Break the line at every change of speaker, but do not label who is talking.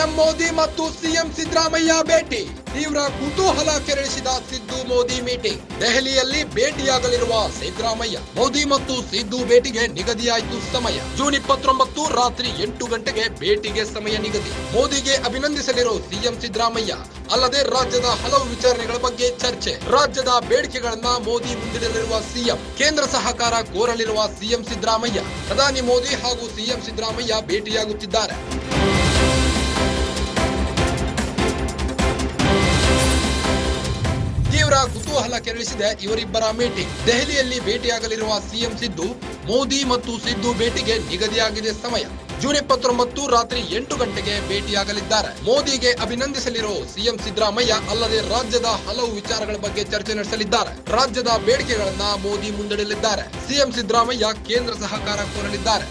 PM Modi ಮತ್ತು CM Siddaramaiah ಭೇಟಿ. ತೀವ್ರ ಕುತೂಹಲ ಕೆರಳಿಸಿದ ಸಿದ್ದು ಮೋದಿ ಮೀಟಿಂಗ್. ದೆಹಲಿಯಲ್ಲಿ ಭೇಟಿಯಾಗಲಿರುವ ಸಿದ್ದರಾಮಯ್ಯ. ಮೋದಿ ಮತ್ತು ಸಿದ್ದು ಭೇಟಿಗೆ ನಿಗದಿಯಾಯಿತು ಸಮಯ. ಜೂನ್ 29 ರಾತ್ರಿ 8 ಗಂಟೆಗೆ ಭೇಟಿಗೆ ಸಮಯ ನಿಗದಿ. ಮೋದಿಗೆ ಅಭಿನಂದಿಸಲಿರೋ ಸಿಎಂ ಸಿದ್ದರಾಮಯ್ಯ. ಅಲ್ಲದೆ ರಾಜ್ಯದ ಹಲವು ವಿಚಾರಣೆಗಳ ಬಗ್ಗೆ ಚರ್ಚೆ. ರಾಜ್ಯದ ಬೇಡಿಕೆಗಳನ್ನ ಮೋದಿ ಮುಂದಿಡಲಿರುವ ಸಿಎಂ. ಕೇಂದ್ರ ಸಹಕಾರ ಕೋರಲಿರುವ ಸಿಎಂ ಸಿದ್ದರಾಮಯ್ಯ. ಪ್ರಧಾನಿ ಮೋದಿ ಹಾಗೂ ಸಿಎಂ ಸಿದ್ದರಾಮಯ್ಯ ಭೇಟಿಯಾಗುತ್ತಿದ್ದಾರೆ. ತೀವ್ರ ಕುತೂಹಲ ಕೆರಳಿಸಿದೆ ಇವರಿಬ್ಬರ ಮೀಟಿಂಗ್. ದೆಹಲಿಯಲ್ಲಿ ಭೇಟಿಯಾಗಲಿರುವ ಸಿಎಂ ಸಿದ್ದು. ಮೋದಿ ಮತ್ತು ಸಿದ್ದು ಭೇಟಿಗೆ ನಿಗದಿಯಾಗಿದೆ ಸಮಯ. ಜೂನ್ 29 ರಾತ್ರಿ 8 ಗಂಟೆಗೆ ಭೇಟಿಯಾಗಲಿದ್ದಾರೆ. ಮೋದಿಗೆ ಅಭಿನಂದಿಸಲಿರೋ ಸಿಎಂ ಸಿದ್ದರಾಮಯ್ಯ. ಅಲ್ಲದೆ ರಾಜ್ಯದ ಹಲವು ವಿಚಾರಗಳ ಬಗ್ಗೆ ಚರ್ಚೆ ನಡೆಸಲಿದ್ದಾರೆ. ರಾಜ್ಯದ ಬೇಡಿಕೆಗಳನ್ನ ಮೋದಿ ಮುಂದಿಡಲಿದ್ದಾರೆ. ಸಿಎಂ ಸಿದ್ದರಾಮಯ್ಯ ಕೇಂದ್ರ ಸಹಕಾರ ಕೋರಲಿದ್ದಾರೆ.